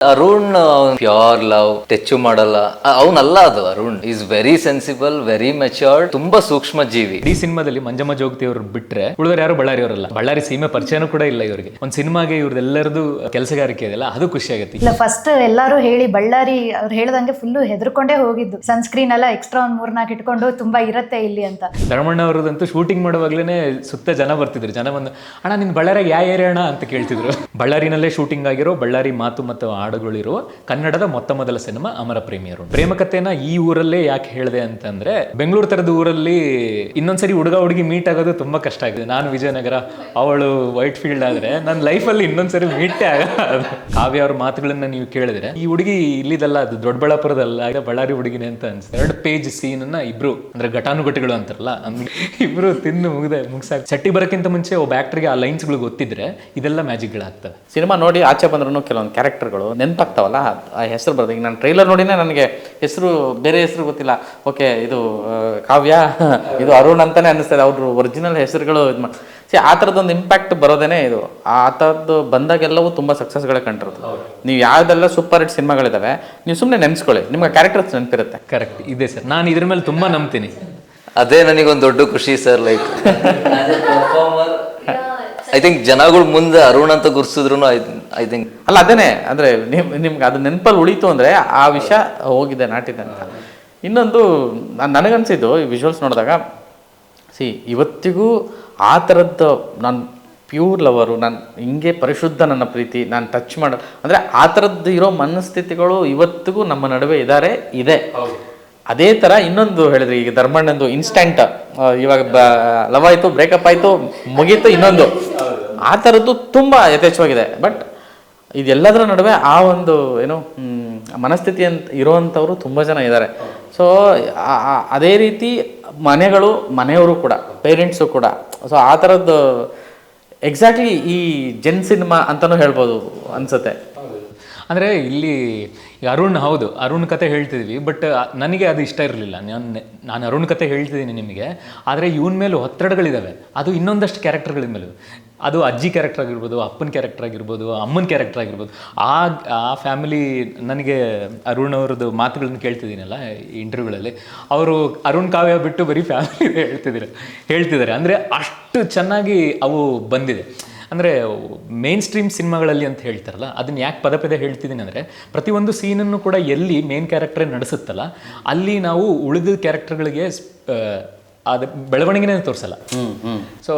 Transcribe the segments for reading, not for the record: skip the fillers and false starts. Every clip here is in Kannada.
ಅರುಣ್ ಪ್ಯೂರ್ ಲವ್ ಟೆಚ್ಚು ಮಾಡಲ್ಲ ಅವನಲ್ಲ. ಅದು Arun is very sensible, very matured, ತುಂಬಾ ಸೂಕ್ಷ್ಮ ಜೀವಿ. ಈ ಸಿನಿಮಾದಲ್ಲಿ ಮಂಜಮ್ಮ ಜೋಗತಿ ಅವರು ಬಿಟ್ರೆ ಉಳಿದ್ರೆ ಯಾರು ಬಳ್ಳಾರಿ ಅವರಲ್ಲ. ಬಳ್ಳಾರಿ ಸೀಮೆ ಪರಿಚಯನೂ ಕೂಡ ಇಲ್ಲ ಇವರಿಗೆ. ಒಂದು ಸಿನಿಮಾಗೆ ಇವ್ರದೆಲ್ಲರದು ಕೆಲಸಗಾರಿಕೆ ಇದೆಲ್ಲ ಅದು ಖುಷಿ ಆಗುತ್ತೆ. ಇಲ್ಲ, ಫಸ್ಟ್ ಎಲ್ಲರೂ ಹೇಳಿ ಬಳ್ಳಾರಿ ಅವ್ರು ಹೇಳ್ದಂಗೆ ಫುಲ್ಲು ಹೆದರ್ಕೊಂಡೇ ಹೋಗಿದ್ದು. ಸನ್ಸ್ಕ್ರೀನ್ ಎಲ್ಲ ಎಕ್ಸ್ಟ್ರಾ ಒಂದ್ 3-4 ಇಟ್ಕೊಂಡು ತುಂಬಾ ಇರತ್ತೆ ಇಲ್ಲಿ ಅಂತ. ಧರ್ಮಣ್ಣ ಅವರದಂತೂ ಶೂಟಿಂಗ್ ಮಾಡುವಾಗ್ಲೇನೆ ಸುತ್ತ ಜನ ಬರ್ತಿದ್ರು. ಜನ ಬಂದು ಅಣ್ಣ ನಿನ್ ಬಳ್ಳಾರಿಗೆ ಯಾವ ಏರಿಯಾ ಅಣ್ಣ ಅಂತ ಕೇಳ್ತಿದ್ರು. ಬಳ್ಳಾರಿನಲ್ಲೇ ಶೂಟಿಂಗ್ ಆಗಿರೋ ಬಳ್ಳಾರಿ ಮಾತು ಮತ್ತು ಹಾಡುಗಳಿರುವ ಕನ್ನಡದ ಮೊದಲ ಸಿನಿಮಾ ಅಮರ ಪ್ರೇಮಿಯರು. ಪ್ರೇಮಕತೆನ ಈ ಊರಲ್ಲೇ ಯಾಕೆ ಹೇಳಿದೆ ಅಂತಂದ್ರೆ, ಬೆಂಗಳೂರು ತರದ ಊರಲ್ಲಿ ಇನ್ನೊಂದ್ಸರಿ ಹುಡುಗ ಹುಡುಗಿ ಮೀಟ್ ಆಗೋದು ತುಂಬಾ ಕಷ್ಟ ಆಗಿದೆ. ನಾನು ವಿಜಯನಗರ, ಅವಳು ವೈಟ್ ಫೀಲ್ಡ್ ಆದ್ರೆ ನನ್ನ ಲೈಫಲ್ಲಿ ಇನ್ನೊಂದ್ಸರಿ ಮೀಟೇ ಆಗಲ್ಲ. ಕಾವ್ಯ ಅವ್ರ ಮಾತುಗಳನ್ನ ನೀವು ಕೇಳಿದ್ರೆ ಈ ಹುಡುಗಿ ಇಲ್ಲಿದಲ್ಲ, ಅದು ದೊಡ್ಡಬಳ್ಳಾಪುರದಲ್ಲ, ಬಳ್ಳಾರಿ ಹುಡುಗಿನೇ ಅಂತ ಅನ್ಸುತ್ತೆ. 2 ಪೇಜ್ ಸೀನ್ ಅನ್ನ ಇಬ್ರು ಅಂದ್ರೆ ಘಟಾನುಘಟಿಗಳು ಅಂತಾರಲ್ಲ, ಇಬ್ರು ತಿಂದು ಮುಗಿಸಾಕ ಸೆಟ್ಟಿ ಬರೋಕ್ಕಿಂತ ಮುಂಚೆ ಒಬ್ಬ ಆಕ್ಟರ್ಗೆ ಆ ಲೈನ್ಸ್ಗಳು ಗೊತ್ತಿದ್ರೆ ಇದೆಲ್ಲ ಮ್ಯಾಜಿಕ್ಗಳಾಗ್ತವೆ. ಸಿನಿಮಾ ನೋಡಿ ಆಚೆ ಬಂದ್ರೂ ಕೆಲವೊಂದು ಕ್ಯಾರೆಕ್ಟರ್ಗಳು ನೆನಪಾಗ್ತಾವಲ್ಲ, ಆ ಹೆಸರು ಬರೋದು. ಈಗ ನಾನು ಟ್ರೈಲರ್ ನೋಡಿನೇ ನನಗೆ ಬೇರೆ ಹೆಸರು ಗೊತ್ತಿಲ್ಲ. ಓಕೆ, ಇದು ಕಾವ್ಯ, ಇದು ಅರುಣ್ ಅಂತಾನೆ ಅನ್ನಿಸ್ತದೆ. ಅವ್ರ ಒರಿಜಿನಲ್ ಹೆಸರುಗಳು ಆ ಥರದ್ದೊಂದು ಇಂಪ್ಯಾಕ್ಟ್ ಬರೋದೇನೆ ಇದು. ಆ ಥರದ್ದು ಬಂದಾಗೆಲ್ಲವೂ ತುಂಬ ಸಕ್ಸಸ್ಗಳೇ ಕಂಡಿರೋದು. ನೀವು ಯಾವುದೆಲ್ಲ ಸೂಪರ್ ಹಿಟ್ ಸಿನಿಮಾಗಳಿದಾವೆ ನೀವು ಸುಮ್ಮನೆ ನೆನೆಸ್ಕೊಳ್ಳಿ, ನಿಮ್ಗೆ ಕ್ಯಾರೆಕ್ಟರ್ಸ್ ನೆನಪಿರುತ್ತೆ. ಕರೆಕ್ಟ್ ಇದೆ ಸರ್, ನಾನು ಇದ್ರ ಮೇಲೆ ತುಂಬಾ ನಂಬ್ತೀನಿ. ಅದೇ ನನಗೊಂದು ದೊಡ್ಡ ಖುಷಿ ಸರ್. ಲೈಕ್ ಐ ಥಿಂಕ್ ಜನಗಳು ಮುಂದೆ ಅರುಣ್ ಅಂತ ಗುರ್ಸಿದ್ರು ಐ ಥಿಂಕ್ ಅಲ್ಲ, ಅದೇನೆ ಅಂದರೆ ನಿಮ್ಗೆ ಅದು ನೆನಪಲ್ಲಿ ಉಳೀತು ಅಂದರೆ ಆ ವಿಷಯ ಹೋಗಿದೆ, ನಾಟಿದೆ ಅಂತ. ಇನ್ನೊಂದು ನನಗನ್ಸಿದ್ದು ಈ ವಿಜುವಲ್ಸ್ ನೋಡಿದಾಗ, ಇವತ್ತಿಗೂ ಆ ಥರದ್ದು ನಾನು ಪ್ಯೂರ್ ಲವರು, ನಾನು ಹಿಂಗೆ ಪರಿಶುದ್ಧ ನನ್ನ ಪ್ರೀತಿ, ನಾನು ಟಚ್ ಮಾಡ ಅಂದರೆ ಆ ಥರದ್ದು ಇರೋ ಮನಸ್ಥಿತಿಗಳು ಇವತ್ತಿಗೂ ನಮ್ಮ ನಡುವೆ ಇದೆ. ಅದೇ ಥರ ಇನ್ನೊಂದು ಹೇಳಿದ್ರಿ, ಈಗ ಧರ್ಮಣ್ಣಂದು ಇನ್ಸ್ಟಂಟ್, ಇವಾಗ ಲವ್ ಆಯಿತು, ಬ್ರೇಕಪ್ ಆಯಿತು, ಮುಗೀತು, ಇನ್ನೊಂದು ಆ ಥರದ್ದು ತುಂಬ ಯಥೇಚ್ಛವಾಗಿದೆ. ಬಟ್ ಇದೆಲ್ಲದರ ನಡುವೆ ಆ ಒಂದು ಏನು ಮನಸ್ಥಿತಿ ಅಂತ ಇರುವಂಥವ್ರು ತುಂಬ ಜನ ಇದ್ದಾರೆ. ಸೊ ಅದೇ ರೀತಿ ಮನೆಯವರು ಕೂಡ, ಪೇರೆಂಟ್ಸು ಕೂಡ. ಸೊ ಆ ಥರದ್ದು ಎಕ್ಸಾಕ್ಟ್ಲಿ ಈ ಜೆನ್ ಸಿನಿಮಾ ಅಂತಲೂ ಹೇಳ್ಬೋದು ಅನ್ಸುತ್ತೆ. ಅಂದರೆ ಇಲ್ಲಿ ಅರುಣ್, ಹೌದು ಅರುಣ್ ಕತೆ ಹೇಳ್ತಿದ್ವಿ, ಬಟ್ ನನಗೆ ಅದು ಇಷ್ಟ ಇರಲಿಲ್ಲ. ನಾನು ಅರುಣ್ ಕತೆ ಹೇಳ್ತಿದ್ದೀನಿ ನಿಮಗೆ, ಆದರೆ ಇವನ ಮೇಲೂ ಒತ್ತಡಗಳಿದ್ದಾವೆ. ಅದು ಇನ್ನೊಂದಷ್ಟು ಕ್ಯಾರೆಕ್ಟರ್ಗಳ ಮೇಲೂ, ಅದು ಅಜ್ಜಿ ಕ್ಯಾರೆಕ್ಟರ್ ಆಗಿರ್ಬೋದು, ಅಪ್ಪನ ಕ್ಯಾರೆಕ್ಟರ್ ಆಗಿರ್ಬೋದು, ಅಮ್ಮನ ಕ್ಯಾರೆಕ್ಟರ್ ಆಗಿರ್ಬೋದು. ಆ ಫ್ಯಾಮಿಲಿ, ನನಗೆ ಅರುಣ್ ಅವ್ರದ್ದು ಮಾತುಗಳನ್ನ ಕೇಳ್ತಿದ್ದೀನಲ್ಲ ಇಂಟರ್ವ್ಯೂಗಳಲ್ಲಿ, ಅವರು ಅರುಣ್ ಕಾವ್ಯ ಬಿಟ್ಟು ಬರೀ ಫ್ಯಾಮಿಲಿ ಹೇಳ್ತಿದ್ದಾರೆ. ಅಂದರೆ ಅಷ್ಟು ಚೆನ್ನಾಗಿ ಅವು ಬಂದಿದೆ. ಅಂದರೆ ಮೇನ್ ಸ್ಟ್ರೀಮ್ ಸಿನಿಮಾಗಳಲ್ಲಿ ಅಂತ ಹೇಳ್ತಾರಲ್ಲ, ಅದನ್ನು ಯಾಕೆ ಪದೇ ಹೇಳ್ತಿದ್ದೀನಿ ಅಂದರೆ, ಪ್ರತಿಯೊಂದು ಸೀನನ್ನು ಕೂಡ ಎಲ್ಲಿ ಮೇನ್ ಕ್ಯಾರೆಕ್ಟರೇ ನಡೆಸುತ್ತಲ್ಲ, ಅಲ್ಲಿ ನಾವು ಉಳಿದ ಕ್ಯಾರೆಕ್ಟರ್ಗಳಿಗೆ ಅದು ಬೆಳವಣಿಗೆನೇ ತೋರಿಸಲ್ಲ. ಸೊ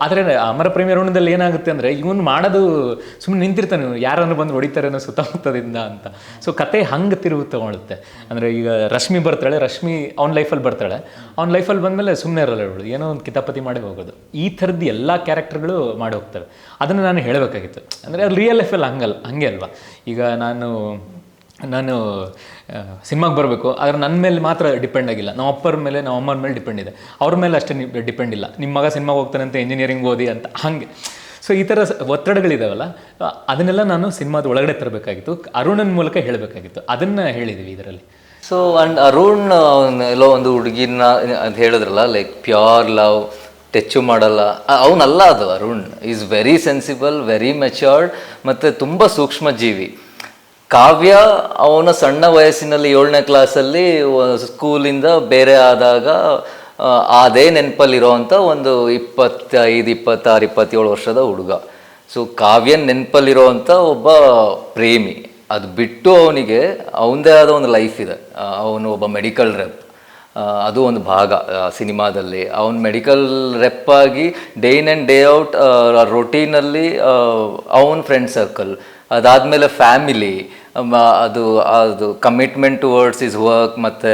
ಆದರೆ ಅಮರ ಪ್ರೇಮಿ ಅರುಣದಲ್ಲಿ ಏನಾಗುತ್ತೆ ಅಂದರೆ, ಇವನು ಮಾಡೋದು ಸುಮ್ಮನೆ ನಿಂತಿರ್ತಾನೆ, ಯಾರನ್ನು ಬಂದು ಹೊಡಿತಾರೆ ಅನ್ನೋ ಸುತ್ತಮುತ್ತದಿಂದ ಅಂತ. ಸೊ ಕತೆ ಹಂಗೆ ತಿರುವು ತಗೊಳುತ್ತೆ. ಅಂದರೆ ಈಗ ರಶ್ಮಿ ಬರ್ತಾಳೆ, ರಶ್ಮಿ ಅವ್ನ ಲೈಫಲ್ಲಿ ಬರ್ತಾಳೆ, ಅವ್ನ ಲೈಫಲ್ಲಿ ಬಂದಮೇಲೆ ಸುಮ್ಮನೆ ಇರಲ್ಲ ಅವಳು, ಏನೋ ಒಂದು ಕಿತಾಪತಿ ಮಾಡಿ ಹೋಗೋದು. ಈ ಥರದ್ದು ಎಲ್ಲ ಕ್ಯಾರೆಕ್ಟರ್ಗಳು ಮಾಡಿ ಹೋಗ್ತವೆ. ಅದನ್ನು ನಾನು ಹೇಳಬೇಕಾಗಿತ್ತು. ಅಂದರೆ ರಿಯಲ್ ಲೈಫಲ್ಲಿ ಹಂಗೆ ಅಲ್ವಾ. ಈಗ ನಾನು ಸಿನಿಮಾಗೆ ಬರಬೇಕು, ಆದರೆ ನನ್ನ ಮೇಲೆ ಮಾತ್ರ ಡಿಪೆಂಡ್ ಆಗಿಲ್ಲ, ನಮ್ಮ ಅಪ್ಪರ ಮೇಲೆ, ನಮ್ಮ ಅಮ್ಮನ ಮೇಲೆ ಡಿಪೆಂಡ್ ಇದೆ. ಅವ್ರ ಮೇಲೆ ಅಷ್ಟೇ ಡಿಪೆಂಡ್ ಇಲ್ಲ. ನಿಮ್ಮ ಮಗ ಸಿನಿಮಾಗೆ ಹೋಗ್ತಾನೆ ಅಂತ ಇಂಜಿನಿಯರಿಂಗ್ ಓದಿ ಅಂತ ಹಾಗೆ. ಸೊ ಈ ಥರ ಒತ್ತಡಗಳಿದಾವಲ್ಲ, ಅದನ್ನೆಲ್ಲ ನಾನು ಸಿನಿಮಾದ ಒಳಗಡೆ ತರಬೇಕಾಗಿತ್ತು, ಅರುಣನ ಮೂಲಕ ಹೇಳಬೇಕಾಗಿತ್ತು. ಅದನ್ನು ಹೇಳಿದ್ದೀವಿ ಇದರಲ್ಲಿ. ಸೊ ಆ್ಯಂಡ್ ಅರುಣ್ ಎಲ್ಲೋ ಒಂದು ಹುಡುಗಿನ ಅಂತ ಹೇಳಿದ್ರಲ್ಲ, ಲೈಕ್ ಪ್ಯೂರ್ ಲವ್ ಟೆಚ್ಚು ಮಾಡಲ್ಲ, ಅವನಲ್ಲ. ಅದು Arun is very sensible, very matured, ಮತ್ತು ತುಂಬ ಸೂಕ್ಷ್ಮ ಜೀವಿ. ಕಾವ್ಯ ಅವನ ಸಣ್ಣ ವಯಸ್ಸಿನಲ್ಲಿ 7ನೇ ಕ್ಲಾಸಲ್ಲಿ ಸ್ಕೂಲಿಂದ ಬೇರೆ ಆದಾಗ ಅದೇ ನೆನಪಲ್ಲಿರೋವಂಥ ಒಂದು 25, 26, 27 ವರ್ಷದ ಹುಡುಗ. ಸೊ ಕಾವ್ಯನ ನೆನಪಲ್ಲಿರೋವಂಥ ಒಬ್ಬ ಪ್ರೇಮಿ. ಅದು ಬಿಟ್ಟು ಅವನಿಗೆ ಅವನದೇ ಆದ ಒಂದು ಲೈಫ್ ಇದೆ. ಅವನು ಒಬ್ಬ ಮೆಡಿಕಲ್ ರೆಪ್, ಅದು ಒಂದು ಭಾಗ ಸಿನಿಮಾದಲ್ಲಿ. ಅವನು ಮೆಡಿಕಲ್ ರೆಪ್ ಆಗಿ day in and day out ರೊಟೀನಲ್ಲಿ ಅವನ ಫ್ರೆಂಡ್ ಸರ್ಕಲ್, ಅದಾದಮೇಲೆ ಫ್ಯಾಮಿಲಿ, ಅದು ಕಮಿಟ್ಮೆಂಟ್ ಟುವರ್ಡ್ಸ್ ಇಸ್ ವರ್ಕ್, ಮತ್ತು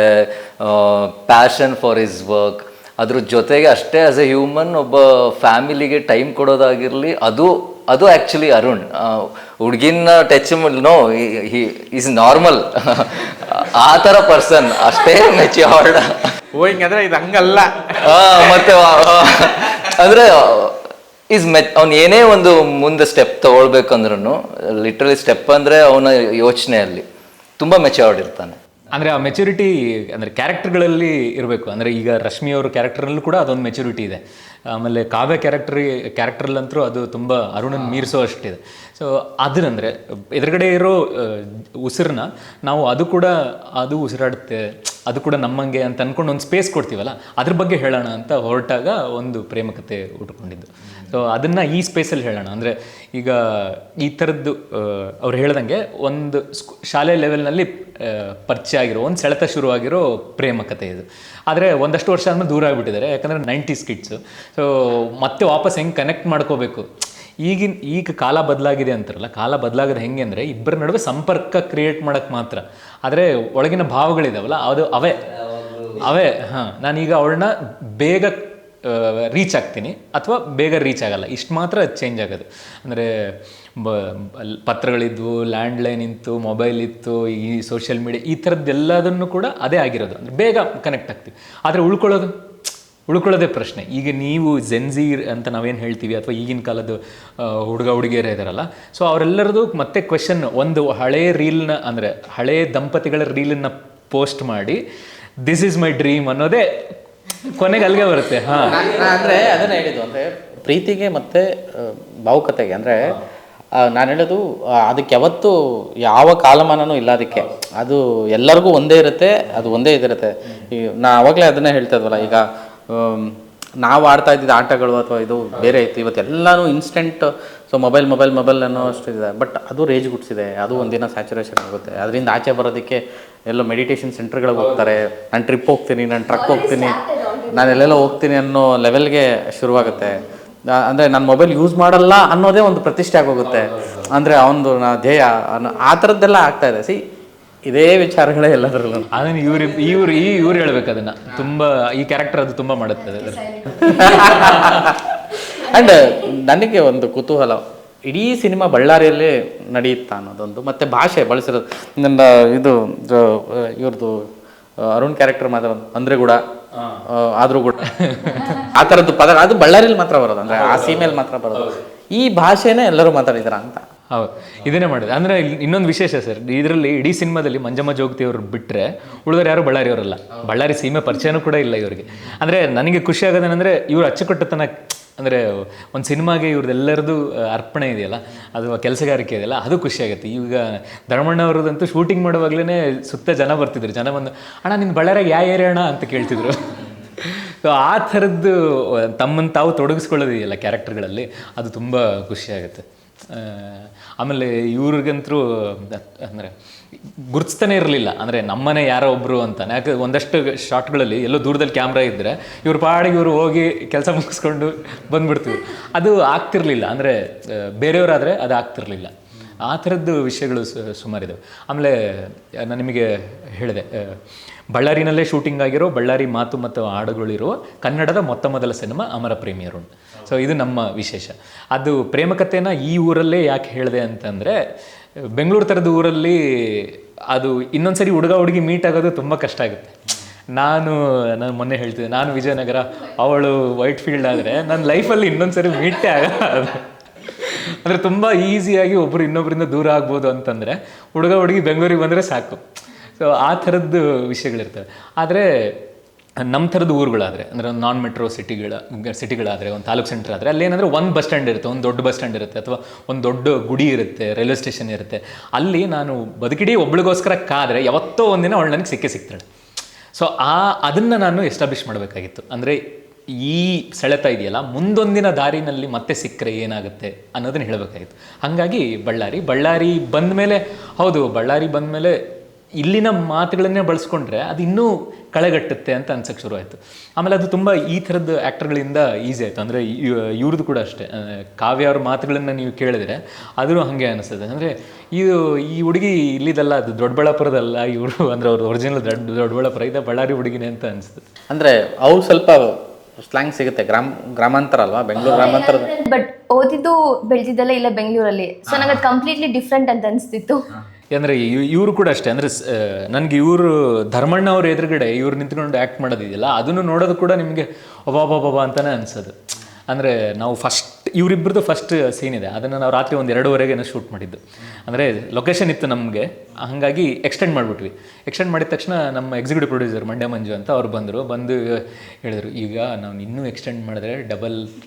ಪ್ಯಾಷನ್ ಫಾರ್ ಇಸ್ ವರ್ಕ್. ಅದ್ರ ಜೊತೆಗೆ ಅಷ್ಟೇ ಆಸ್ ಎ ಹ್ಯೂಮನ್ ಒಬ್ಬ ಫ್ಯಾಮಿಲಿಗೆ ಟೈಮ್ ಕೊಡೋದಾಗಿರಲಿ, ಅದು ಆ್ಯಕ್ಚುಲಿ ಅರುಣ್. ಹುಡುಗಿನ ಟಚ್ ನೋ, ಈಸ್ ನಾರ್ಮಲ್, ಆ ಥರ ಪರ್ಸನ್, ಅಷ್ಟೇ ಮೆಚ್ಯೂರ್ಡ್. ಹಿಂಗಂದ್ರೆ ಇದು ಹಂಗಲ್ಲ. ಮತ್ತೆ ಅಂದರೆ ಅವ್ನು ಏನೇ ಒಂದು ಮುಂದೆ ಸ್ಟೆಪ್ ತೊಗೊಳ್ಬೇಕಂದ್ರೂ, ಲಿಟ್ರಲಿ ಸ್ಟೆಪ್ ಅಂದರೆ ಅವನ ಯೋಚನೆಯಲ್ಲಿ ತುಂಬ ಮೆಚ್ಯೂರ್ಡ್ ಇರ್ತಾನೆ. ಅಂದರೆ ಆ ಮೆಚುರಿಟಿ ಅಂದರೆ ಕ್ಯಾರೆಕ್ಟರ್ಗಳಲ್ಲಿ ಇರಬೇಕು. ಅಂದರೆ ಈಗ ರಶ್ಮಿ ಅವ್ರ ಕ್ಯಾರೆಕ್ಟರಲ್ಲೂ ಕೂಡ ಅದೊಂದು ಮೆಚುರಿಟಿ ಇದೆ. ಆಮೇಲೆ ಕಾವ್ಯ ಕ್ಯಾರೆಕ್ಟ್ರಲ್ಲಂತೂ ಅದು ತುಂಬ ಅರುಣನ್ ಮೀರಿಸೋ ಅಷ್ಟಿದೆ. ಸೊ ಅದನ್ನಂದರೆ ಎದುರುಗಡೆ ಇರೋ ಉಸಿರನ್ನ ನಾವು ಅದು ಉಸಿರಾಡುತ್ತೆ, ಅದು ಕೂಡ ನಮ್ಮಂಗೆ ಅಂತ ಅಂದ್ಕೊಂಡು ಒಂದು ಸ್ಪೇಸ್ ಕೊಡ್ತೀವಲ್ಲ, ಅದ್ರ ಬಗ್ಗೆ ಹೇಳೋಣ ಅಂತ ಹೊರಟಾಗ ಒಂದು ಪ್ರೇಮಕತೆ ಉಟ್ಕೊಂಡಿದ್ದು. ಸೊ ಅದನ್ನು ಈ ಸ್ಪೇಸಲ್ಲಿ ಹೇಳೋಣ. ಅಂದರೆ ಈಗ ಈ ಥರದ್ದು ಅವ್ರು ಹೇಳ್ದಂಗೆ ಒಂದು ಶಾಲೆ ಲೆವೆಲ್ನಲ್ಲಿ ಪರಿಚಯ ಆಗಿರೋ ಒಂದು ಸೆಳೆತ ಶುರುವಾಗಿರೋ ಪ್ರೇಮಕತೆ ಇದು. ಆದರೆ ಒಂದಷ್ಟು ವರ್ಷ ಆದ್ಮೇಲೆ ದೂರ ಆಗಿಬಿಟ್ಟಿದ್ದಾರೆ, ಯಾಕಂದರೆ 90s ಕಿಡ್ಸು. ಸೊ ಮತ್ತೆ ವಾಪಸ್ ಹೆಂಗೆ ಕನೆಕ್ಟ್ ಮಾಡ್ಕೋಬೇಕು, ಈಗ ಕಾಲ ಬದಲಾಗಿದೆ ಅಂತಾರಲ್ಲ, ಕಾಲ ಬದಲಾಗೋದು ಹೆಂಗೆ ಅಂದರೆ ಇಬ್ಬರ ನಡುವೆ ಸಂಪರ್ಕ ಕ್ರಿಯೇಟ್ ಮಾಡೋಕ್ಕೆ ಮಾತ್ರ. ಆದರೆ ಒಳಗಿನ ಭಾವಗಳಿದಾವಲ್ಲ ಅವೇ ನಾನೀಗ ಅವಳನ್ನ ಬೇಗ ರೀಚ್ ಆಗ್ತೀನಿ ಅಥವಾ ಬೇಗ ರೀಚ್ ಆಗಲ್ಲ, ಇಷ್ಟು ಮಾತ್ರ ಚೇಂಜ್ ಆಗೋದು. ಅಂದರೆ ಪತ್ರಗಳಿದ್ವು, ಲ್ಯಾಂಡ್ಲೈನ್ ಇತ್ತು, ಮೊಬೈಲ್ ಇತ್ತು, ಈ ಸೋಷಿಯಲ್ ಮೀಡಿಯಾ, ಈ ಥರದ್ದೆಲ್ಲದನ್ನು ಕೂಡ ಅದೇ ಆಗಿರೋದು. ಅಂದರೆ ಬೇಗ ಕನೆಕ್ಟ್ ಆಗ್ತೀವಿ. ಆದರೆ ಉಳ್ಕೊಳ್ಳೋದೇ ಪ್ರಶ್ನೆ. ಈಗ ನೀವು ಜೆನ್ಜಿ ಅಂತ ನಾವೇನು ಹೇಳ್ತೀವಿ, ಅಥವಾ ಈಗಿನ ಕಾಲದ ಹುಡುಗ ಹುಡುಗಿಯರೇ ಇದ್ದಾರಲ್ಲ, ಸೊ ಅವರೆಲ್ಲರದು ಮತ್ತೆ ಕ್ವೆಶನ್, ಒಂದು ಹಳೇ ರೀಲ್ನ, ಅಂದರೆ ಹಳೇ ದಂಪತಿಗಳ ರೀಲನ್ನು ಪೋಸ್ಟ್ ಮಾಡಿ ದಿಸ್ ಈಸ್ ಮೈ ಡ್ರೀಮ್ ಅನ್ನೋದೇ ಕೊನೆಗೆ ಅಲ್ಲಿಗೆ ಬರುತ್ತೆ. ಅಂದರೆ ಅದನ್ನೇ ಹೇಳಿದ್ದು, ಅಂದರೆ ಪ್ರೀತಿಗೆ ಮತ್ತು ಭಾವುಕತೆಗೆ, ಅಂದರೆ ನಾನು ಹೇಳೋದು ಅದಕ್ಕೆ ಯಾವತ್ತೂ ಯಾವ ಕಾಲಮಾನನೂ ಇಲ್ಲ. ಅದಕ್ಕೆ ಅದು ಎಲ್ಲರಿಗೂ ಒಂದೇ ಇರುತ್ತೆ, ಅದು ಒಂದೇ ಇದಿರುತ್ತೆ. ಈಗ ನಾ ಆವಾಗಲೇ ಅದನ್ನೇ ಹೇಳ್ತಾ ಇದ್ವಲ್ಲ, ಈಗ ನಾವು ಆಡ್ತಾ ಇದ್ದಿದ್ದು ಆಟಗಳು ಅಥವಾ ಇದು ಬೇರೆ ಇತ್ತು. ಇವತ್ತು ಎಲ್ಲನೂ ಇನ್ಸ್ಟೆಂಟ್. ಸೊ ಮೊಬೈಲ್ ಅನ್ನೋ ಅಷ್ಟು ಇದೆ. ಬಟ್ ಅದು ರೇಜ್ ಗುಡ್ಸಿದೆ, ಅದು ಒಂದಿನ ಸ್ಯಾಚುರೇಷನ್ ಆಗುತ್ತೆ. ಅದರಿಂದ ಆಚೆ ಬರೋದಕ್ಕೆ ಎಲ್ಲೋ ಮೆಡಿಟೇಷನ್ ಸೆಂಟರ್ಗಳಿಗೆ ಹೋಗ್ತಾರೆ. ನಾನು ಟ್ರಿಪ್ ಹೋಗ್ತೀನಿ, ನಾನು ಟ್ರಕ್ ಹೋಗ್ತೀನಿ, ನಾನು ಎಲ್ಲೆಲ್ಲೋ ಹೋಗ್ತೀನಿ ಅನ್ನೋ ಲೆವೆಲ್ಗೆ ಶುರುವಾಗುತ್ತೆ. ಅಂದರೆ ನಾನು ಮೊಬೈಲ್ ಯೂಸ್ ಮಾಡಲ್ಲ ಅನ್ನೋದೇ ಒಂದು ಪ್ರತಿಷ್ಠೆ ಆಗೋಗುತ್ತೆ. ಅಂದರೆ ಅವನದು ಧ್ಯೇಯ ಆ ಥರದ್ದೆಲ್ಲ ಆಗ್ತಾ ಇದೆ. ಇದೇ ವಿಚಾರಗಳೇ ಎಲ್ಲದರಲ್ಲೂ. ಅದನ್ನು ಇವ್ರು ಹೇಳ್ಬೇಕು ಅದನ್ನು. ತುಂಬ ಈ ಕ್ಯಾರೆಕ್ಟರ್ ಅದು ತುಂಬ ಮಾಡುತ್ತೆ. ಆ್ಯಂಡ್ ನನಗೆ ಒಂದು ಕುತೂಹಲ, ಇಡೀ ಸಿನಿಮಾ ಬಳ್ಳಾರಿಯಲ್ಲೇ ನಡೆಯುತ್ತಾ ಅನ್ನೋದೊಂದು, ಮತ್ತು ಭಾಷೆ ಬಳಸಿರೋದು. ನನ್ನ ಇದು ಇವ್ರದ್ದು ಅರುಣ್ ಕ್ಯಾರೆಕ್ಟರ್ ಮಾತ್ರ ಅಂದರೆ ಕೂಡ ಆದರೂ ಕೂಡ ಆ ಥರದ್ದು ಪದ ಅದು ಬಳ್ಳಾರಿಯಲ್ಲಿ ಮಾತ್ರ ಬರೋದು, ಅಂದರೆ ಆ ಸೀಮೆಯಲ್ಲಿ ಮಾತ್ರ ಬರೋದು. ಈ ಭಾಷೆನೇ ಎಲ್ಲರೂ ಮಾತಾಡಿದಾರ ಅಂತ. ಹೌದು, ಇದನ್ನೇ ಮಾಡಿದೆ. ಅಂದರೆ ಇನ್ನೊಂದು ವಿಶೇಷ ಸರ್, ಇದರಲ್ಲಿ ಇಡೀ ಸಿನಿಮಾದಲ್ಲಿ ಮಂಜಮ್ಮ ಜೋಗತಿ ಅವರು ಬಿಟ್ಟರೆ ಉಳಿದವರು ಯಾರು ಬಳ್ಳಾರಿಯವರಲ್ಲ. ಬಳ್ಳಾರಿ ಸೀಮೆ ಪರಿಚಯನೂ ಕೂಡ ಇಲ್ಲ ಇವರಿಗೆ. ಅಂದರೆ ನನಗೆ ಖುಷಿ ಆಗೋದೇನೆಂದರೆ ಇವರು ಅಚ್ಚುಕಟ್ಟುತನ, ಅಂದರೆ ಒಂದು ಸಿನಿಮಾಗೆ ಇವ್ರದ್ದೆಲ್ಲರದು ಅರ್ಪಣೆ ಇದೆಯಲ್ಲ, ಅದು ಕೆಲಸಗಾರಿಕೆ ಇದೆಯಲ್ಲ, ಅದು ಖುಷಿಯಾಗುತ್ತೆ. ಈಗ ಧರ್ಮಣ್ಣ ಅವ್ರದ್ದಂತೂ ಶೂಟಿಂಗ್ ಮಾಡುವಾಗಲೇ ಸುತ್ತ ಜನ ಬರ್ತಿದ್ರು. ಜನ ಬಂದು ಅಣ್ಣ ನಿನ್ನ ಬಳ್ಳಾರಿಯಾಗ ಯಾವ ಏರಿಯಾ ಅಣ್ಣ ಅಂತ ಕೇಳ್ತಿದ್ರು. ಸೊ ಆ ಥರದ್ದು ತಮ್ಮನ್ನು ತಾವು ತೊಡಗಿಸ್ಕೊಳ್ಳೋದಿದೆಯಲ್ಲ ಕ್ಯಾರೆಕ್ಟರ್ಗಳಲ್ಲಿ, ಅದು ತುಂಬ ಖುಷಿಯಾಗುತ್ತೆ. ಆಮೇಲೆ ಇವ್ರಿಗಂತೂ ಅಂದರೆ ಗುರುತಿಸ್ತಾನೆ ಇರಲಿಲ್ಲ, ಅಂದರೆ ನಮ್ಮನೆ ಯಾರೋ ಒಬ್ಬರು ಅಂತ. ಯಾಕೆ ಒಂದಷ್ಟು ಶಾರ್ಟ್ಗಳಲ್ಲಿ ಎಲ್ಲೋ ದೂರದಲ್ಲಿ ಕ್ಯಾಮ್ರಾ ಇದ್ದರೆ ಇವ್ರ ಪಾಡಿಗೆ ಇವರು ಹೋಗಿ ಕೆಲಸ ಮುಗಿಸ್ಕೊಂಡು ಬಂದುಬಿಡ್ತೀವಿ. ಅದು ಆಗ್ತಿರ್ಲಿಲ್ಲ, ಅಂದರೆ ಬೇರೆಯವರಾದರೆ ಅದು ಆಗ್ತಿರ್ಲಿಲ್ಲ. ಆ ಥರದ್ದು ವಿಷಯಗಳು ಸುಮಾರಿದ್ದಾವೆ. ಆಮೇಲೆ ನಾನು ನಿಮಗೆ ಹೇಳಿದೆ, ಬಳ್ಳಾರಿನಲ್ಲೇ ಶೂಟಿಂಗ್ ಆಗಿರೋ ಬಳ್ಳಾರಿ ಮಾತು ಮತ್ತು ಹಾಡುಗಳಿರುವ ಕನ್ನಡದ ಮೊದಲ ಸಿನಿಮಾ ಅಮರ ಪ್ರೇಮಿ ಅರುಣ್. ಸೊ ಇದು ನಮ್ಮ ವಿಶೇಷ. ಅದು ಪ್ರೇಮಕತೆನ ಈ ಊರಲ್ಲೇ ಯಾಕೆ ಹೇಳಿದೆ ಅಂತಂದರೆ, ಬೆಂಗಳೂರು ಥರದ ಊರಲ್ಲಿ ಅದು ಇನ್ನೊಂದ್ಸರಿ ಹುಡುಗಿ ಮೀಟ್ ಆಗೋದು ತುಂಬ ಕಷ್ಟ ಆಗುತ್ತೆ. ನಾನು ಮೊನ್ನೆ ಹೇಳ್ತಿದ್ದೆ, ನಾನು ವಿಜಯನಗರ, ಅವಳು ವೈಟ್ ಫೀಲ್ಡ್ ಆದರೆ ನನ್ನ ಲೈಫಲ್ಲಿ ಇನ್ನೊಂದ್ಸರಿ ಮೀಟೇ ಆಗೋದು. ಅಂದರೆ ತುಂಬ ಈಸಿಯಾಗಿ ಒಬ್ಬರು ಇನ್ನೊಬ್ಬರಿಂದ ದೂರ ಆಗ್ಬೋದು ಅಂತಂದರೆ ಹುಡುಗಿ ಬೆಂಗಳೂರಿಗೆ ಬಂದರೆ ಸಾಕು. ಸೊ ಆ ಥರದ್ದು ವಿಷಯಗಳಿರ್ತವೆ. ಆದರೆ ನಮ್ಮ ಥರದ ಊರುಗಳಾದರೆ, ಅಂದರೆ ನಾನ್ ಮೆಟ್ರೋ ಸಿಟಿಗಳಾದರೆ, ಒಂದು ತಾಲೂಕು ಸೆಂಟರ್ ಆದರೆ ಅಲ್ಲೇನಂದರೆ ಒಂದು ಬಸ್ ಸ್ಟ್ಯಾಂಡ್ ಇರುತ್ತೆ, ಒಂದು ದೊಡ್ಡ ಬಸ್ ಸ್ಟ್ಯಾಂಡ್ ಇರುತ್ತೆ, ಅಥವಾ ಒಂದು ದೊಡ್ಡ ಗುಡಿ ಇರುತ್ತೆ, ರೈಲ್ವೆ ಸ್ಟೇಷನ್ ಇರುತ್ತೆ. ಅಲ್ಲಿ ನಾನು ಬದುಕಿಡೀ ಒಬ್ಳಿಗೋಸ್ಕರ ಕಾದರೆ ಯಾವತ್ತೋ ಒಂದಿನ ಅವಳು ನನಗೆ ಸಿಗ್ತಾಳೆ. ಸೊ ಅದನ್ನು ನಾನು ಎಸ್ಟಾಬ್ಲಿಷ್ ಮಾಡಬೇಕಾಗಿತ್ತು. ಅಂದರೆ ಈ ಸೆಳೆತ ಇದೆಯಲ್ಲ, ಮುಂದೊಂದಿನ ದಾರಿನಲ್ಲಿ ಮತ್ತೆ ಸಿಕ್ಕರೆ ಏನಾಗುತ್ತೆ ಅನ್ನೋದನ್ನ ಹೇಳಬೇಕಾಗಿತ್ತು. ಹಾಗಾಗಿ ಬಳ್ಳಾರಿ ಬಂದ ಮೇಲೆ, ಹೌದು ಬಳ್ಳಾರಿ ಬಂದ ಮೇಲೆ ಇಲ್ಲಿನ ಮಾತುಗಳನ್ನೇ ಬಳಸ್ಕೊಂಡ್ರೆ ಅದು ಇನ್ನೂ ಕಳೆಗಟ್ಟುತ್ತೆ ಅಂತ ಅನ್ಸಕ್ಕೆ ಶುರು ಆಯಿತು. ಆಮೇಲೆ ಅದು ತುಂಬ ಈ ಥರದ್ದು ಆ್ಯಕ್ಟರ್ಗಳಿಂದ ಈಸಿ ಆಯಿತು. ಅಂದರೆ ಇವ್ರದ್ದು ಕೂಡ ಅಷ್ಟೇ, ಕಾವ್ಯ ಅವ್ರ ಮಾತುಗಳನ್ನು ನೀವು ಕೇಳಿದ್ರೆ ಆದರೂ ಹಾಗೆ ಅನಿಸ್ತದೆ. ಅಂದರೆ ಈ ಹುಡುಗಿ ಇಲ್ಲಿದಲ್ಲ, ಅದು ದೊಡ್ಡಬಳ್ಳಾಪುರದಲ್ಲ ಇವರು, ಅಂದರೆ ಅವ್ರು ಒರಿಜಿನಲ್ ದೊಡ್ಡಬಳ್ಳಾಪುರ ಇದೆ, ಬಳ್ಳಾರಿ ಹುಡುಗಿನೇ ಅಂತ ಅನಿಸ್ತದೆ. ಅಂದರೆ ಅವ್ರು ಸ್ವಲ್ಪ ಸ್ಲ್ಯಾಂಗ್ ಸಿಗುತ್ತೆ, ಗ್ರಾಮಾಂತರ ಅಲ್ವಾ, ಬೆಂಗಳೂರು ಗ್ರಾಮಾಂತರ. ಬಟ್ ಓದಿದ್ದು ಬೆಳೆದಿದ್ದೆಲ್ಲ ಇಲ್ಲ ಬೆಂಗಳೂರಲ್ಲಿ. ಸೊ ನಂಗೆ ಅದು ಕಂಪ್ಲೀಟ್ಲಿ ಡಿಫ್ರೆಂಟ್ ಅಂತ ಅನಿಸ್ತಿತ್ತು. ಅಂದರೆ ಇವರು ಕೂಡ ಅಷ್ಟೇ. ಅಂದರೆ ನನಗೆ ಇವರು ಧರ್ಮಣ್ಣ ಅವ್ರ ಎದುರುಗಡೆ ಇವ್ರು ನಿಂತ್ಕೊಂಡು ಆ್ಯಕ್ಟ್ ಮಾಡೋದಿದೆಯಲ್ಲ, ಅದನ್ನು ನೋಡೋದು ಕೂಡ ನಿಮಗೆ ಒಬ್ಬ ಅಂತಲೇ ಅನಿಸೋದು. ಅಂದರೆ ನಾವು ಫಸ್ಟ್ ಇವರಿಬ್ಬರದು ಫಸ್ಟ್ ಸೀನ್ ಇದೆ, ಅದನ್ನು ನಾವು ರಾತ್ರಿ 1-2:30 ಶೂಟ್ ಮಾಡಿದ್ದು. ಅಂದರೆ ಲೊಕೇಶನ್ ಇತ್ತು ನಮಗೆ, ಹಾಗಾಗಿ ಎಕ್ಸ್ಟೆಂಡ್ ಮಾಡಿಬಿಟ್ವಿ. ಎಕ್ಸ್ಟೆಂಡ್ ಮಾಡಿದ ತಕ್ಷಣ ನಮ್ಮ ಎಕ್ಸಿಕ್ಯೂಟಿವ್ ಪ್ರೊಡ್ಯೂಸರ್ ಮಂಡ್ಯ ಮಂಜು ಅಂತ ಅವ್ರು ಬಂದು ಹೇಳಿದ್ರು, ಈಗ ನಾವು ಇನ್ನೂ ಎಕ್ಸ್ಟೆಂಡ್ ಮಾಡಿದ್ರೆ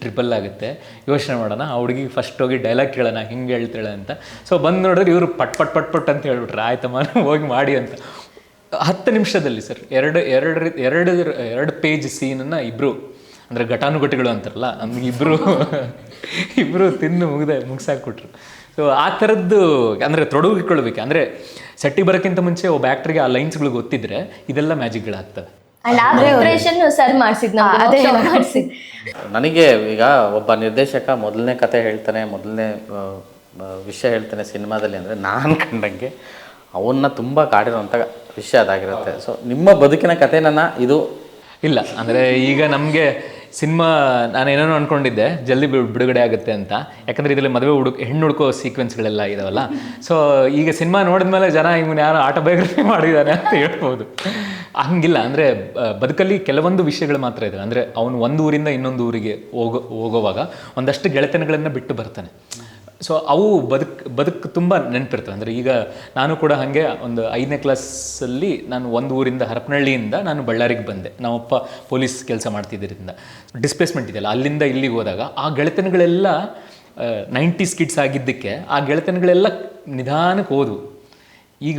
ಟ್ರಿಪಲ್ ಆಗುತ್ತೆ, ಯೋಚನೆ ಮಾಡೋಣ, ಆ ಹುಡುಗಿ ಫಸ್ಟ್ ಹೋಗಿ ಡೈಲಾಗ್ ಕೇಳೋಣ, ಹಿಂಗೆ ಹೇಳ್ತಾಳೆ ಅಂತ. ಸೊ ಬಂದು ನೋಡಿದ್ರೆ ಇವರು ಪಟ್ ಅಂತ ಹೇಳ್ಬಿಟ್ರೆ, ಆಯ್ತಮ್ಮ ಹೋಗಿ ಮಾಡಿ ಅಂತ. 10 ನಿಮಿಷದಲ್ಲಿ ಸರ್ ಎರಡು ಪೇಜ್ ಸೀನನ್ನು ಇಬ್ಬರು, ಅಂದರೆ ಘಟಾನುಘಟಿಗಳು ಅಂತಾರಲ್ಲ, ನಮಗೆ ಇಬ್ಬರು ತಿಂದು ಮುಗಿಸಾಕ್ಬಿಟ್ರು. ಸೊ ಆ ಥರದ್ದು ಅಂದರೆ ತೊಡಗಿಕೊಳ್ಬೇಕು. ಅಂದರೆ ಸೆಟ್ಟಿಗೆ ಬರೋಕ್ಕಿಂತ ಮುಂಚೆ ಒಬ್ಬ ಆ್ಯಕ್ಟ್ರಿಗೆ ಆ ಲೈನ್ಸ್ಗಳು ಗೊತ್ತಿದ್ರೆ ಇದೆಲ್ಲ ಮ್ಯಾಜಿಕ್ಗಳಾಗ್ತವೆ. ಸರ್ ಮಾಡಿಸಿದ್ ನನಗೆ ಈಗ ಒಬ್ಬ ನಿರ್ದೇಶಕ ಮೊದಲನೇ ಕತೆ ಹೇಳ್ತಾನೆ, ಮೊದಲನೇ ವಿಷಯ ಹೇಳ್ತಾನೆ ಸಿನಿಮಾದಲ್ಲಿ ಅಂದರೆ ನಾನು ಕಂಡಂಗೆ ಅವನ್ನ ತುಂಬ ಕಾಡಿರೋಂಥ ವಿಷಯ ಅದಾಗಿರುತ್ತೆ. ಸೊ ನಿಮ್ಮ ಬದುಕಿನ ಕಥೆನ ಇದು ಇಲ್ಲ ಅಂದರೆ ಈಗ ನಮಗೆ ಸಿನಿಮಾ ನಾನು ಏನೇನೋ ಅಂದ್ಕೊಂಡಿದ್ದೆ ಜಲ್ದಿ ಬಿಡುಗಡೆ ಆಗುತ್ತೆ ಅಂತ, ಯಾಕಂದರೆ ಇದರಲ್ಲಿ ಮದುವೆ ಹೆಣ್ಣು ಹುಡುಕೋ ಸೀಕ್ವೆನ್ಸ್ಗಳೆಲ್ಲ ಇದಾವಲ್ಲ. ಸೊ ಈಗ ಸಿನಿಮಾ ನೋಡಿದ್ಮೇಲೆ ಜನ ಇವನು ಯಾರು ಆಟೋಬಯೋಗ್ರಫಿ ಮಾಡಿದ್ದಾನೆ ಅಂತ ಹೇಳ್ಬೋದು. ಹಂಗಿಲ್ಲ, ಅಂದರೆ ಬದುಕಲ್ಲಿ ಕೆಲವೊಂದು ವಿಷಯಗಳು ಮಾತ್ರ ಇದೆ. ಅಂದರೆ ಅವನು ಒಂದು ಊರಿಂದ ಇನ್ನೊಂದು ಊರಿಗೆ ಹೋಗೋವಾಗ ಒಂದಷ್ಟು ಗೆಳೆತನಗಳನ್ನು ಬಿಟ್ಟು ಬರ್ತಾನೆ. ಸೊ ಅವು ಬದುಕು ತುಂಬ ನೆನಪಿರ್ತವೆ. ಅಂದರೆ ಈಗ ನಾನು ಕೂಡ ಹಾಗೆ ಒಂದು 5ನೇ ಕ್ಲಾಸಲ್ಲಿ ನಾನು ಒಂದು ಊರಿಂದ ಹರಪನಹಳ್ಳಿಯಿಂದ ನಾನು ಬಳ್ಳಾರಿಗೆ ಬಂದೆ. ನಮ್ಮಪ್ಪ ಪೊಲೀಸ್ ಕೆಲಸ ಮಾಡ್ತಿದ್ದರಿಂದ ಡಿಸ್ಪ್ಲೇಸ್ಮೆಂಟ್ ಇದೆಯಲ್ಲ, ಅಲ್ಲಿಂದ ಇಲ್ಲಿಗೆ ಹೋದಾಗ ಆ ಗೆಳೆತನಗಳೆಲ್ಲ 90s ಕಿಡ್ಸ್ ಆಗಿದ್ದಕ್ಕೆ ಆ ಗೆಳೆತನಗಳೆಲ್ಲ ನಿಧಾನಕ್ಕೆ ಹೋದವು. ಈಗ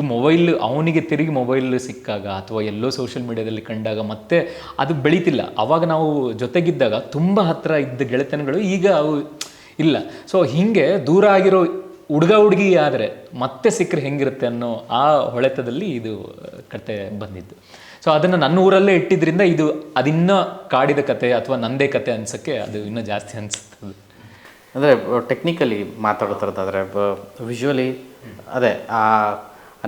ಅವನಿಗೆ ತಿರುಗಿ ಮೊಬೈಲ್ ಸಿಕ್ಕಾಗ ಅಥವಾ ಎಲ್ಲೋ ಸೋಷಿಯಲ್ ಮೀಡಿಯಾದಲ್ಲಿ ಕಂಡಾಗ ಮತ್ತೆ ಅದು ಬೆಳೀತಿಲ್ಲ. ಆವಾಗ ನಾವು ಜೊತೆಗಿದ್ದಾಗ ತುಂಬ ಹತ್ತಿರ ಇದ್ದ ಗೆಳೆತನಗಳು ಈಗ ಅವು ಇಲ್ಲ. ಸೊ ಹೀಗೆ ದೂರ ಆಗಿರೋ ಹುಡುಗಿ ಆದರೆ ಮತ್ತೆ ಸಿಕ್ಕರೆ ಹೆಂಗಿರುತ್ತೆ ಅನ್ನೋ ಆ ಹೊಳೆತದಲ್ಲಿ ಇದು ಕತೆ ಬಂದಿದ್ದು. ಸೊ ಅದನ್ನು ನನ್ನ ಊರಲ್ಲೇ ಇಟ್ಟಿದ್ರಿಂದ ಅದಿನ್ನೂ ಕಾಡಿದ ಕತೆ ಅಥವಾ ನಂದೇ ಕತೆ ಅನ್ಸೋಕ್ಕೆ ಅದು ಇನ್ನೂ ಜಾಸ್ತಿ ಅನಿಸುತ್ತದೆ. ಅಂದರೆ ಟೆಕ್ನಿಕಲಿ ಮಾತಾಡೋದಾದರೆ ವಿಜುವಲಿ ಅದೇ ಆ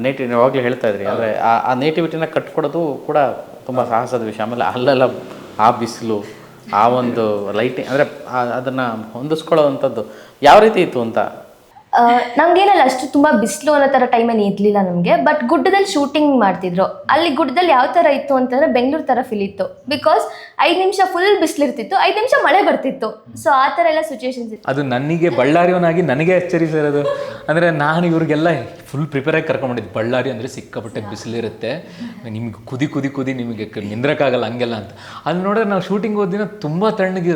ನೇಟಿವ್ ಯಾವಾಗಲೂ ಹೇಳ್ತಾ ಇದ್ರಿ, ಅಂದರೆ ಆ ನೇಟಿವಿಟಿನ ಕಟ್ಕೊಡೋದು ಕೂಡ ತುಂಬ ಸಾಹಸದ ವಿಷಯ. ಆಮೇಲೆ ಅಲ್ಲೆಲ್ಲ ಆ ಬಿಸಿಲು, ಆ ಒಂದು ಲೈಟಿಂಗ್, ಅಂದರೆ ಅದನ್ನು ಹೊಂದಿಸ್ಕೊಳ್ಳೋವಂಥದ್ದು ಯಾವ ರೀತಿ ಇತ್ತು ಅಂತ. ನಮ್ಗೇನಲ್ಲ ಅಷ್ಟು ತುಂಬ ಬಿಸಿಲು ಅನ್ನೋ ಥರ ಟೈಮಲ್ಲಿ ಇರಲಿಲ್ಲ ನಮಗೆ. ಬಟ್ ಗುಡ್ಡದಲ್ಲಿ ಶೂಟಿಂಗ್ ಮಾಡ್ತಿದ್ರು. ಅಲ್ಲಿ ಗುಡ್ಡದಲ್ಲಿ ಯಾವ ಥರ ಇತ್ತು ಅಂತಂದರೆ ಬೆಂಗಳೂರು ಥರ ಫೀಲ್ ಇತ್ತು. ಬಿಕಾಸ್ 5 ನಿಮಿಷ ಫುಲ್ ಬಿಸಿಲಿರ್ತಿತ್ತು, 5 ನಿಮಿಷ ಮಳೆ ಬರ್ತಿತ್ತು. ಸೊ ಆ ಥರ ಎಲ್ಲ ಸಿಚುವೇಶನ್ಸ್ ಇತ್ತು. ಅದು ನನಗೆ ಬಳ್ಳಾರಿಯವನಾಗಿ ನನಗೆ ಎಚ್ಚರಿಸಿರೋದು. ಅಂದರೆ ನಾನು ಇವ್ರಿಗೆಲ್ಲ ಫುಲ್ ಪ್ರಿಪೇರಾಗಿ ಕರ್ಕೊಂಡ್ಬಿಟ್ಟಿದ್ದು. ಬಳ್ಳಾರಿ ಅಂದರೆ ಸಿಕ್ಕಾಪಟ್ಟೆ ಬಿಸಿಲಿರುತ್ತೆ, ನಿಮ್ಗೆ ಕುದಿ ನಿಮಗೆ ನಿಂದ್ರಕ್ಕಾಗಲ್ಲ ಹಂಗೆಲ್ಲ ಅಂತ. ಅಲ್ಲಿ ನೋಡಿದ್ರೆ ನಾವು ಶೂಟಿಂಗ್ ಹೋದಿನ ತುಂಬ ತಣ್ಣಗೆ,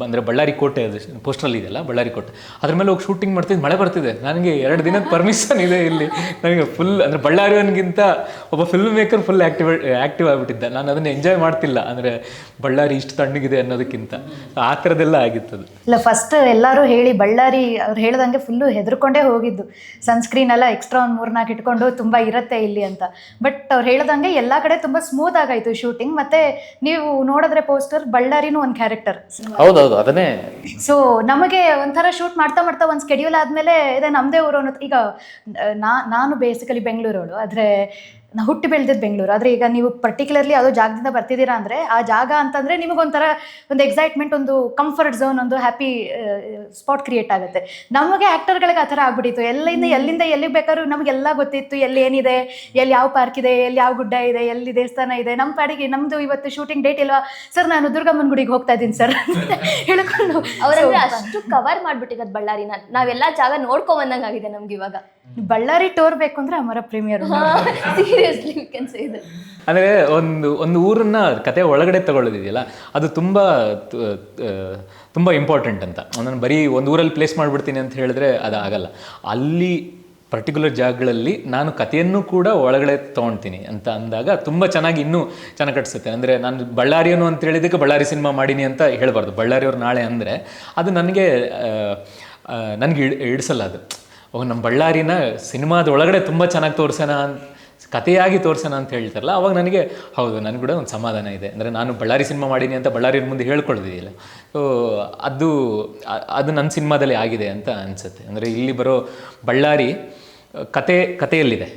ಅಂದರೆ ಬಳ್ಳಾರಿ ಕೋಟೆ ಅದು ಪೋಸ್ಟ್ರಲ್ಲಿ ಇದೆಯಲ್ಲ ಬಳ್ಳಾರಿ ಕೋಟೆ, ಅದ್ರ ಮೇಲೆ ಹೋಗಿ ಶೂಟಿಂಗ್ ಮಾಡ್ತಿದ್ದು ಮಳೆ ಬರ್ತಿದೆ. ನನಗೆ 2 ದಿನದ ಪರ್ಮಿಷನ್ ಇದೆ ಇಲ್ಲಿ. ನನಗೆ ಫುಲ್ ಅಂದರೆ ಬಳ್ಳಾರಿಯವನಿಗಿಂತ ಒಬ್ಬ ಫಿಲ್ಮ್ ಮೇಕರ್ ಫುಲ್ ಆ್ಯಕ್ಟಿವ್ ಆಗಿಬಿಟ್ಟಿದ್ದ. ನಾನು ಅದನ್ನು ಎಂಜಾಯ್ ಮಾಡ್ತಿಲ್ಲ, ಅಂದರೆ ಬಳ್ಳಾರಿ ಇಷ್ಟು ತಣ್ಣಗಿದೆ ಅನ್ನೋದಕ್ಕಿಂತ ಆ ಥರದ್ದೆಲ್ಲ ಆಗಿತ್ತದು. ಇಲ್ಲ, ಫಸ್ಟ್ ಎಲ್ಲರೂ ಹೇಳಿ ಬಳ್ಳಾರಿ ಅವ್ರು ಹೇಳ್ದಂಗೆ ಫುಲ್ಲು ಹೆದರ್ಕೊಂಡೇ ಹೋಗಿದ್ದು. ಸನ್ಸ್ಕ್ರೀನ್ ಎಲ್ಲ ಎಕ್ಸ್ಟ್ರಾ ಒಂದು 3-4 ಇಟ್ಕೊಂಡು ತುಂಬ ಇರುತ್ತೆ ಇಲ್ಲಿ ಅಂತ. ಬಟ್ ಅವ್ರು ಹೇಳ್ದಂಗೆ ಎಲ್ಲ ಕಡೆ ತುಂಬ ಸ್ಮೂತ್ ಆಗಾಯಿತು ಶೂಟಿಂಗ್. ಮತ್ತೆ ನೀವು ನೋಡಿದ್ರೆ ಪೋಸ್ಟರ್ ಬಳ್ಳಾರಿನೂ ಒಂದು ಕ್ಯಾರೆಕ್ಟರ್. ಹೌದೌದು, ಅದನ್ನೇ. ಸೊ ನಮಗೆ ಒಂಥರ ಶೂಟ್ ಮಾಡ್ತಾ ಒಂದು ಸ್ಕೆಡ್ಯೂಲ್ ಆದಮೇಲೆ ಇದೆ ನಮ್ಮದೇ ಊರು ಅನ್ನೋದು. ಈಗ ನಾನು ಬೇಸಿಕಲಿ ಬೆಂಗಳೂರವಳು, ಆದರೆ ನಾ ಹುಟ್ಟಿ ಬೆಳೆದಿದ್ದು ಬೆಂಗಳೂರು. ಆದರೆ ಈಗ ನೀವು ಪರ್ಟಿಕ್ಯುಲರ್ಲಿ ಯಾವುದೋ ಜಾಗದಿಂದ ಬರ್ತಿದ್ದೀರಾ ಅಂದರೆ ಆ ಜಾಗ ಅಂತಂದರೆ ನಿಮಗೊಂಥರ ಒಂದು ಎಕ್ಸೈಟ್ಮೆಂಟ್, ಒಂದು ಕಂಫರ್ಟ್ ಝೋನ್, ಒಂದು ಹ್ಯಾಪಿ ಸ್ಪಾಟ್ ಕ್ರಿಯೇಟ್ ಆಗುತ್ತೆ. ನಮಗೆ ಆ್ಯಕ್ಟರ್ಗಳಿಗೆ ಆ ಥರ ಆಗ್ಬಿಟ್ಟಿತ್ತು. ಎಲ್ಲಿಂದ ಎಲ್ಲಿಗೆ ಬೇಕಾದ್ರೂ ನಮಗೆಲ್ಲ ಗೊತ್ತಿತ್ತು, ಎಲ್ಲಿ ಏನಿದೆ, ಎಲ್ಲಿ ಯಾವ ಪಾರ್ಕ್ ಇದೆ, ಎಲ್ಲಿ ಯಾವ ಗುಡ್ಡ ಇದೆ, ಎಲ್ಲಿ ದೇವಸ್ಥಾನ ಇದೆ. ನಮ್ಮ ಪಾಡಿಗೆ ನಮ್ಮದು ಇವತ್ತು ಶೂಟಿಂಗ್ ಡೇಟ್ ಇಲ್ವಾ ಸರ್, ನಾನು ದುರ್ಗಮ್ಮನ ಗುಡಿಗೆ ಹೋಗ್ತಾ ಇದ್ದೀನಿ ಸರ್ ಹೇಳ್ಕೊಂಡು ಅವರಂದ್ರೆ ಅಷ್ಟು ಕವರ್ ಮಾಡ್ಬಿಟ್ಟಿರೋದು ಬಳ್ಳಾರಿನ. ನಾವೆಲ್ಲ ಜಾಗ ನೋಡ್ಕೊಂಡ್ ಆಗಿದೆ ನಮ್ಗೆ ಇವಾಗ. ಬಳ್ಳಾರಿ ಟೂರ್ ಬೇಕು ಅಂದ್ರೆ Amara premiere. Seriously we can say that. ಅಂದರೆ ಒಂದು ಊರನ್ನ ಕತೆ ಒಳಗಡೆ ತಗೊಳ್ಳೋದಿದೆಯಲ್ಲ, ಅದು ತುಂಬ ಇಂಪಾರ್ಟೆಂಟ್ ಅಂತ. ನಾನು ಬರೀ ಒಂದು ಊರಲ್ಲಿ ಪ್ಲೇಸ್ ಮಾಡಿಬಿಡ್ತೀನಿ ಅಂತ ಹೇಳಿದ್ರೆ ಅದು ಆಗಲ್ಲ. ಅಲ್ಲಿ ಪರ್ಟಿಕ್ಯುಲರ್ ಜಾಗಗಳಲ್ಲಿ ನಾನು ಕಥೆಯನ್ನು ಕೂಡ ಒಳಗಡೆ ತೊಗೊಳ್ತೀನಿ ಅಂತ ಅಂದಾಗ ತುಂಬ ಚೆನ್ನಾಗಿ ಇನ್ನೂ ಚೆನ್ನಾಗಿ ಕಟ್ಸುತ್ತೆ. ಅಂದರೆ ನಾನು ಬಳ್ಳಾರಿಯನು ಅಂತ ಹೇಳಿದ್ದಕ್ಕೆ ಬಳ್ಳಾರಿ ಸಿನಿಮಾ ಮಾಡೀನಿ ಅಂತ ಹೇಳಬಾರ್ದು. ಬಳ್ಳಾರಿಯವ್ರು ನಾಳೆ ಅಂದರೆ ಅದು ನನಗೆ ಹಿಡಿಸಲ್ಲ. ಅದು ನಮ್ಮ ಬಳ್ಳಾರಿನ ಸಿನಿಮಾದ ಒಳಗಡೆ ತುಂಬ ಚೆನ್ನಾಗಿ ತೋರಿಸೋಣ, ಕಥೆಯಾಗಿ ತೋರಿಸೋಣ ಅಂತ ಹೇಳ್ತಾರಲ್ಲ, ಅವಾಗ ನನಗೆ ಹೌದು, ನನಗೆ ಕೂಡ ಒಂದು ಸಮಾಧಾನ ಇದೆ. ಅಂದರೆ ನಾನು ಬಳ್ಳಾರಿ ಸಿನಿಮಾ ಮಾಡೀನಿ ಅಂತ ಬಳ್ಳಾರಿಯ ಮುಂದೆ ಹೇಳ್ಕೊಳ್ಳೋದಿದೆಯಲ್ಲ, ಸೊ ಅದು ನನ್ನ ಸಿನಿಮಾದಲ್ಲಿ ಆಗಿದೆ ಅಂತ ಅನಿಸುತ್ತೆ. ಅಂದರೆ ಇಲ್ಲಿ ಬರೋ ಬಳ್ಳಾರಿ ಕಥೆಯಲ್ಲಿದೆ.